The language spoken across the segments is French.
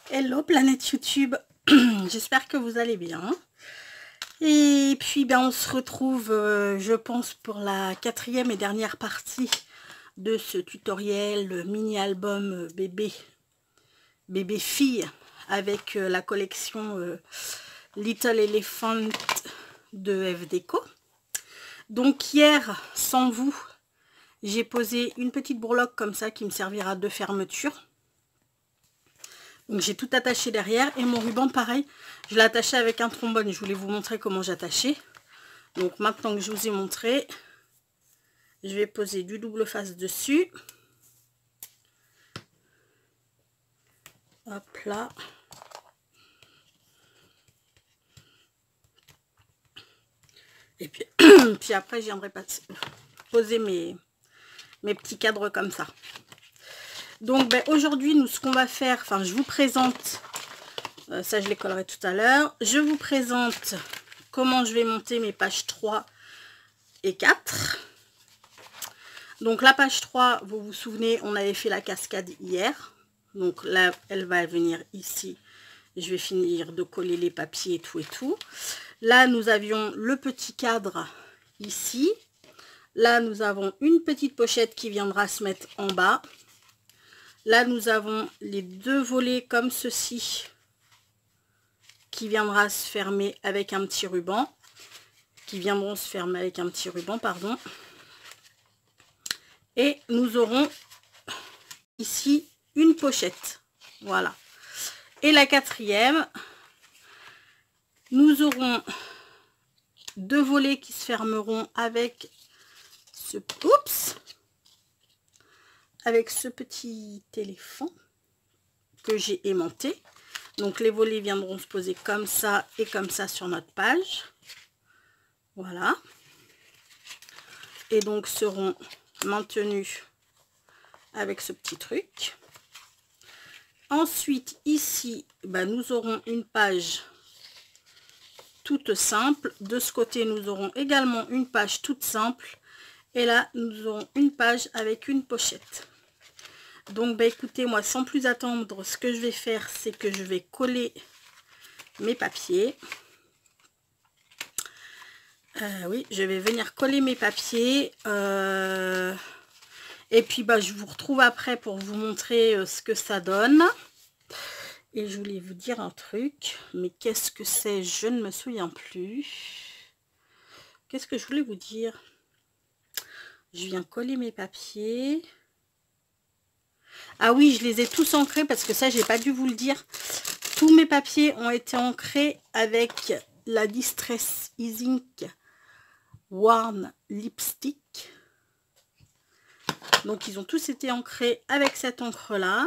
Hello planète YouTube, j'espère que vous allez bien. Et puis ben, on se retrouve, je pense, pour la 4e et dernière partie de ce tutoriel mini-album bébé fille avec la collection Little Elephant de FDeco. Donc hier, sans vous, j'ai posé une petite bourloque comme ça qui me servira de fermeture. Donc j'ai tout attaché derrière et mon ruban pareil, je l'ai attaché avec un trombone. Je voulais vous montrer comment j'attachais. Donc maintenant que je vous ai montré, je vais poser du double face dessus. Hop là. Et puis, puis après je viendrai poser mes petits cadres comme ça. Donc ben, aujourd'hui, nous ce qu'on va faire, enfin je vous présente, ça je les collerai tout à l'heure, je vous présente comment je vais monter mes pages 3 et 4. Donc la page 3, vous vous souvenez, on avait fait la cascade hier. Donc là, elle va venir ici. Je vais finir de coller les papiers et tout. Là, nous avions le petit cadre ici. Là, nous avons une petite pochette qui viendra se mettre en bas. Là, nous avons les deux volets comme ceci qui viendra se fermer avec un petit ruban. Pardon. Et nous aurons ici une pochette. Voilà. Et la 4e, nous aurons deux volets qui se fermeront avec ce... Oups! Avec ce petit éléphant que j'ai aimanté. Donc les volets viendront se poser comme ça et comme ça sur notre page. Voilà. Et donc seront maintenus avec ce petit truc. Ensuite ici, nous aurons une page toute simple. De ce côté, nous aurons également une page toute simple. Et là, nous aurons une page avec une pochette. Donc, écoutez, moi, sans plus attendre, ce que je vais faire, c'est que je vais coller mes papiers. Oui, je vais venir coller mes papiers. Et puis, je vous retrouve après pour vous montrer ce que ça donne. Et je voulais vous dire un truc. Mais qu'est-ce que c'est? Je ne me souviens plus. Qu'est-ce que je voulais vous dire? Je viens coller mes papiers. Ah oui, je les ai tous ancrés parce que ça, j'ai pas dû vous le dire. Tous mes papiers ont été ancrés avec la Distress Ink Warm Lipstick. Donc, ils ont tous été ancrés avec cette encre-là.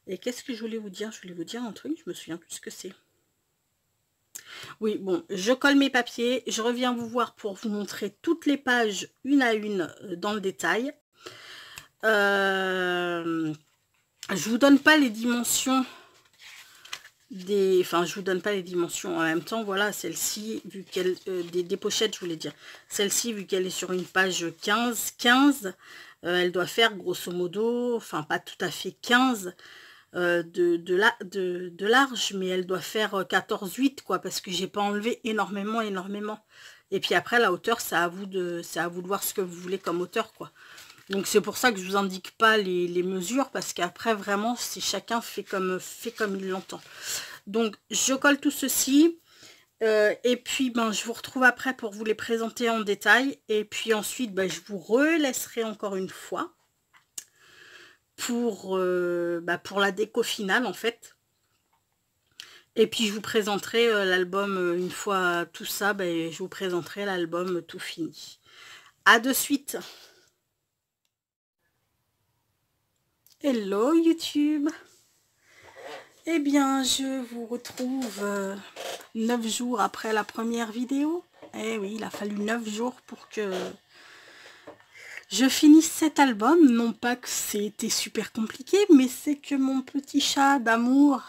Et qu'est-ce que je voulais vous dire? Je voulais vous dire un truc, je me souviens plus ce que c'est. Oui, bon, je colle mes papiers. Je reviens vous voir pour vous montrer toutes les pages une à une dans le détail. Je vous donne pas les dimensions je vous donne pas les dimensions en même temps. Voilà, celle-ci, vu qu'elle des pochettes, je voulais dire, celle-ci, vu qu'elle est sur une page 15, elle doit faire grosso modo, enfin pas tout à fait 15 de large, mais elle doit faire 14,8 quoi, parce que j'ai pas enlevé énormément. Et puis après la hauteur, c'est à vous de voir ce que vous voulez comme hauteur quoi. Donc c'est pour ça que je vous indique pas les mesures, parce qu'après vraiment c'est chacun fait comme il l'entend. Donc je colle tout ceci et puis je vous retrouve après pour vous les présenter en détail. Et puis ensuite je vous relaisserai encore une fois pour la déco finale en fait. Et puis je vous présenterai l'album une fois tout ça, je vous présenterai l'album tout fini. À de suite. Hello YouTube. Eh bien, je vous retrouve 9 jours après la première vidéo. Eh oui, il a fallu 9 jours pour que je finisse cet album. Non pas que c'était super compliqué, mais c'est que mon petit chat d'amour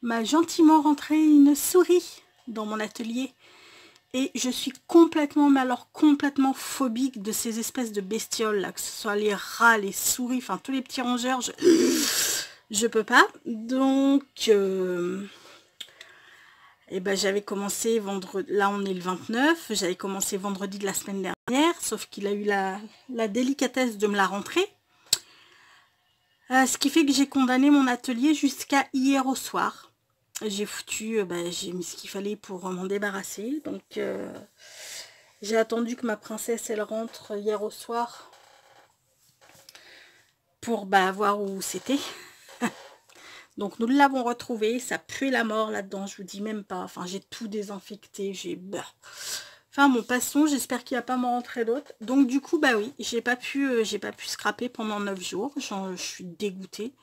m'a gentiment rentré une souris dans mon atelier. Et je suis complètement, mais alors complètement phobique de ces espèces de bestioles là, que ce soit les rats, les souris, enfin tous les petits rongeurs. je peux pas. Donc, et ben, j'avais commencé vendredi, là on est le 29, j'avais commencé vendredi de la semaine dernière, sauf qu'il a eu la délicatesse de me la rentrer. Ce qui fait que j'ai condamné mon atelier jusqu'à hier au soir. J'ai foutu, j'ai mis ce qu'il fallait pour m'en débarrasser. Donc j'ai attendu que ma princesse elle rentre hier au soir pour voir où c'était. Donc nous l'avons retrouvé, ça puait la mort là-dedans, je vous dis même pas. Enfin j'ai tout désinfecté, j'ai... Enfin bon, passons, j'espère qu'il va pas m'en rentrer d'autres. Donc du coup, oui, j'ai pas pu scraper pendant 9 jours. Je suis dégoûtée.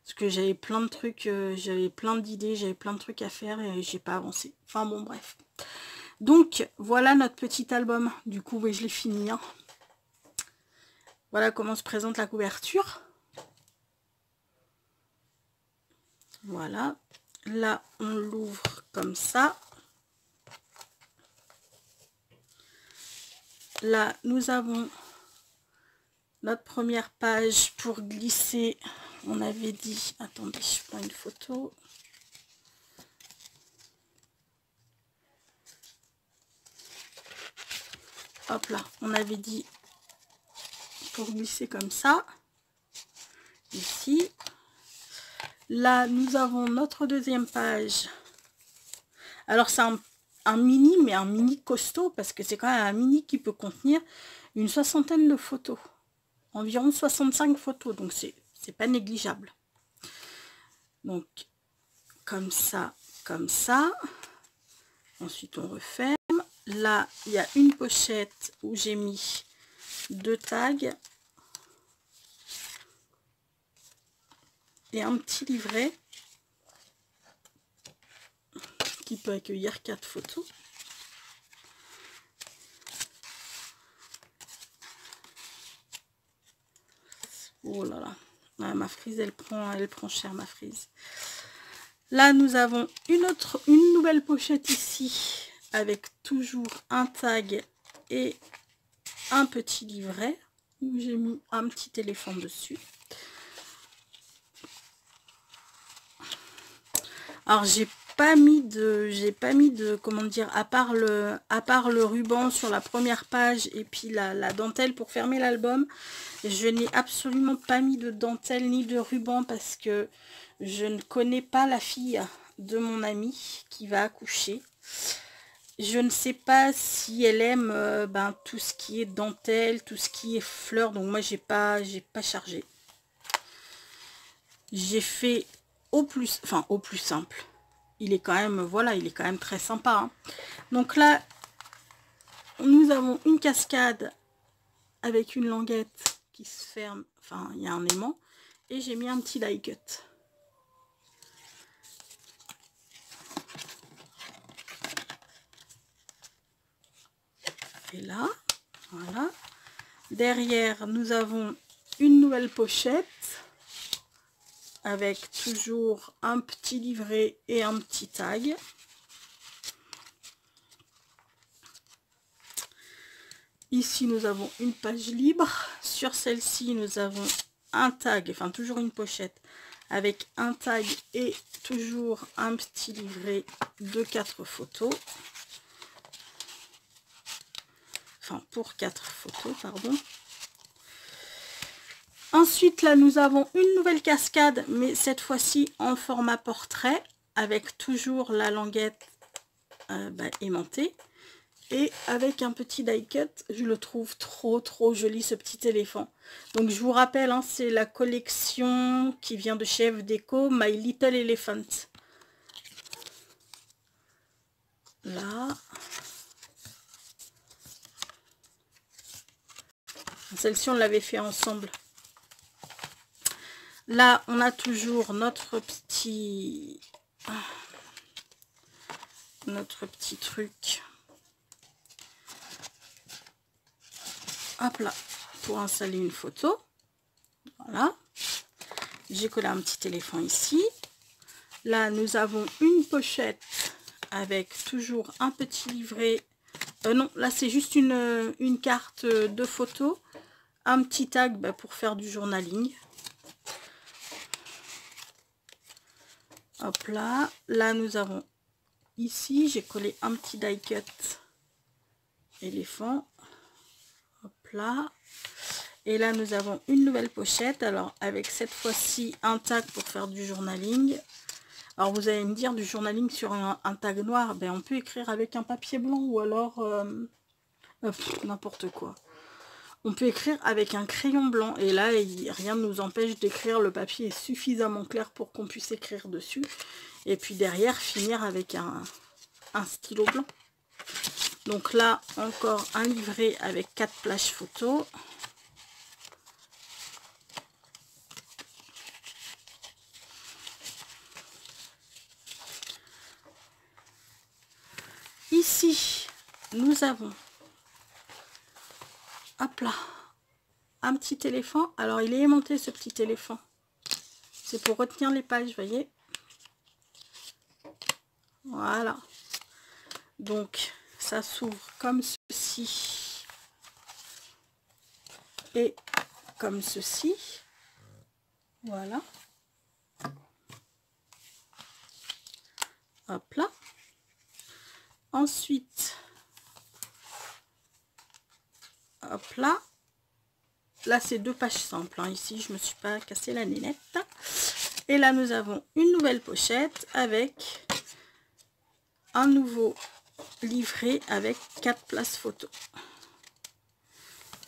Parce que j'avais plein de trucs, j'avais plein d'idées, j'avais plein de trucs à faire et j'ai pas avancé. Enfin bon, bref. Donc voilà notre petit album. Du coup, oui, je l'ai fini. Hein. Voilà comment se présente la couverture. Voilà. Là, on l'ouvre comme ça. Là, nous avons notre première page pour glisser. On avait dit... Attendez, je prends une photo. Hop là, on avait dit pour glisser comme ça. Ici. Là, nous avons notre deuxième page. Alors, c'est un mini, mais un mini costaud, parce que c'est quand même un mini qui peut contenir une 60aine de photos. Environ 65 photos, donc c'est pas négligeable. Donc, comme ça, comme ça. Ensuite, on referme. Là, il y a une pochette où j'ai mis 2 tags. Et un petit livret qui peut accueillir 4 photos. Oh là là, ah, ma frise elle prend cher ma frise. Là nous avons une nouvelle pochette ici avec toujours un tag et un petit livret où j'ai mis un petit éléphant dessus. Alors j'ai pas mis de comment dire, à part le ruban sur la première page et puis la dentelle pour fermer l'album, je n'ai absolument pas mis de dentelle ni de ruban parce que je ne connais pas la fille de mon amie qui va accoucher. Je ne sais pas si elle aime tout ce qui est dentelle, tout ce qui est fleurs, donc moi j'ai pas chargé. J'ai fait au plus simple. Il est quand même, voilà, il est quand même très sympa. Hein. Donc là, nous avons une cascade avec une languette qui se ferme. Enfin, il y a un aimant. Et j'ai mis un petit die cut. Et là, voilà. Derrière, nous avons une nouvelle pochette. Avec toujours un petit livret et un petit tag. Ici, nous avons une page libre. Sur celle-ci, nous avons un tag, enfin toujours une pochette avec un tag et toujours un petit livret de 4 photos. Enfin, pour 4 photos, pardon. Ensuite, là, nous avons une nouvelle cascade, mais cette fois-ci en format portrait, avec toujours la languette aimantée. Et avec un petit die cut, je le trouve trop joli ce petit éléphant. Donc je vous rappelle, hein, c'est la collection qui vient de chez F Déco, My Little Elephant. Là. Celle-ci, on l'avait fait ensemble. Là, on a toujours notre petit truc. Hop là, pour installer une photo. Voilà. J'ai collé un petit éléphant ici. Là, nous avons une pochette avec toujours un petit livret. Non, là, c'est juste une carte de photo. Un petit tag pour faire du journaling. Hop là. Là, nous avons ici, j'ai collé un petit die cut éléphant. Hop là. Et là, nous avons une nouvelle pochette. Alors, avec cette fois-ci un tag pour faire du journaling. Alors, vous allez me dire, du journaling sur un tag noir, ben, on peut écrire avec un papier blanc ou alors n'importe quoi. On peut écrire avec un crayon blanc. Et là, rien ne nous empêche d'écrire. Le papier est suffisamment clair pour qu'on puisse écrire dessus. Et puis derrière, finir avec un stylo blanc. Donc là, encore un livret avec 4 plages photos. Ici, nous avons, hop là, un petit éléphant. Alors, il est aimanté, ce petit éléphant. C'est pour retenir les pages, vous voyez. Voilà. Donc, ça s'ouvre comme ceci. Et comme ceci. Voilà. Hop là. Ensuite, hop là. Là, c'est 2 pages simples. Hein. Ici, je ne me suis pas cassé la nénette. Et là, nous avons une nouvelle pochette avec un nouveau livret avec 4 places photos.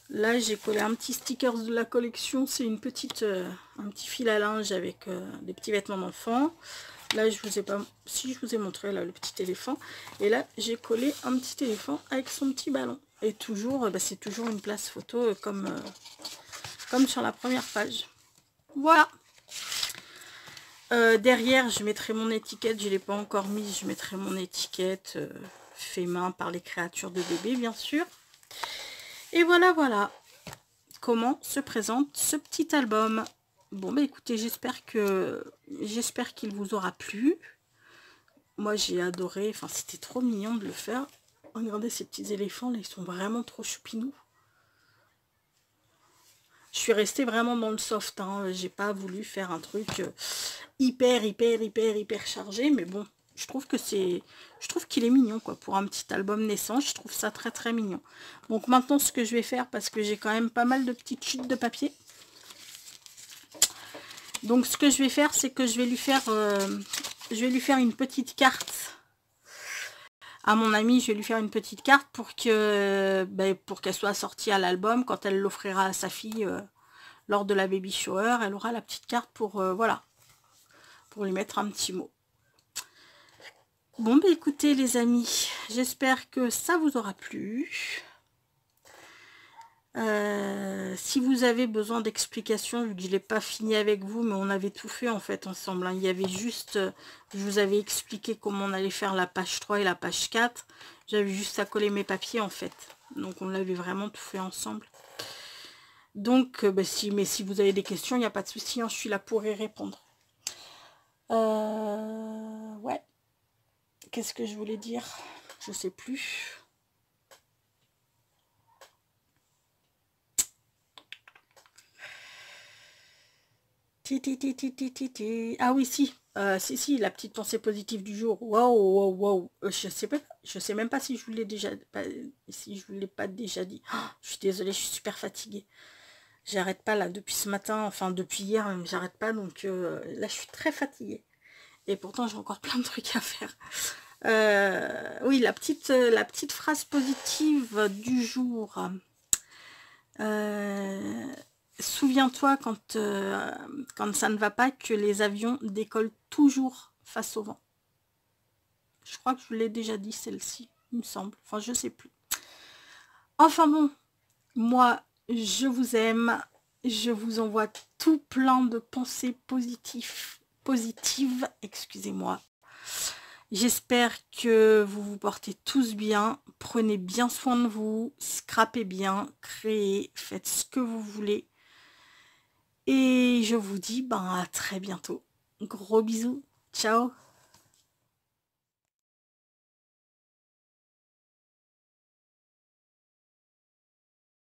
Là, j'ai collé un petit sticker de la collection. C'est une petite, un petit fil à linge avec des petits vêtements d'enfant. Là, je vous ai pas, si je vous ai montré là le petit éléphant. Et là, j'ai collé un petit éléphant avec son petit ballon. Et toujours, c'est toujours une place photo comme sur la première page. Voilà. Derrière, je mettrai mon étiquette. Je ne l'ai pas encore mise. Je mettrai mon étiquette fait main par les créatures de bébé, bien sûr. Et voilà, voilà comment se présente ce petit album. Bon, bah écoutez, j'espère qu'il vous aura plu. Moi, j'ai adoré. Enfin, c'était trop mignon de le faire. Regardez ces petits éléphants, là, ils sont vraiment trop choupinous. Je suis restée vraiment dans le soft. Hein. J'ai pas voulu faire un truc hyper chargé. Mais bon, je trouve qu'il est mignon, quoi. Pour un petit album naissant, je trouve ça très, très mignon. Donc maintenant, ce que je vais faire, parce que j'ai quand même pas mal de petites chutes de papier. Donc ce que je vais faire, c'est que je vais lui faire une petite carte à mon amie. Je vais lui faire une petite carte pour qu'elle soit assortie à l'album quand elle l'offrira à sa fille lors de la baby shower. Elle aura la petite carte pour voilà, pour lui mettre un petit mot. Bon, bah écoutez les amis, j'espère que ça vous aura plu. Si vous avez besoin d'explications, vu que je ne l'ai pas fini avec vous, mais on avait tout fait en fait ensemble. Hein. Il y avait juste, je vous avais expliqué comment on allait faire la page 3 et la page 4. J'avais juste à coller mes papiers en fait. Donc on l'avait vraiment tout fait ensemble. Donc, si vous avez des questions, il n'y a pas de souci, hein, je suis là pour y répondre. Ouais. Qu'est-ce que je voulais dire? Je sais plus. Ah oui, si. Si, la petite pensée positive du jour. Waouh. Je sais même pas si je vous l'ai déjà pas déjà dit. Oh, je suis désolée, je suis super fatiguée. J'arrête pas là depuis ce matin, enfin depuis hier même, j'arrête pas, donc là je suis très fatiguée. Et pourtant j'ai encore plein de trucs à faire. Oui, la petite phrase positive du jour. Souviens-toi quand ça ne va pas que les avions décollent toujours face au vent. Je crois que je vous l'ai déjà dit celle-ci, il me semble. Enfin, je sais plus. Enfin bon, moi, je vous aime. Je vous envoie tout plein de pensées positives, excusez-moi. J'espère que vous vous portez tous bien. Prenez bien soin de vous. Scrapez bien. Créez. Faites ce que vous voulez. Et je vous dis à très bientôt. Gros bisous. Ciao.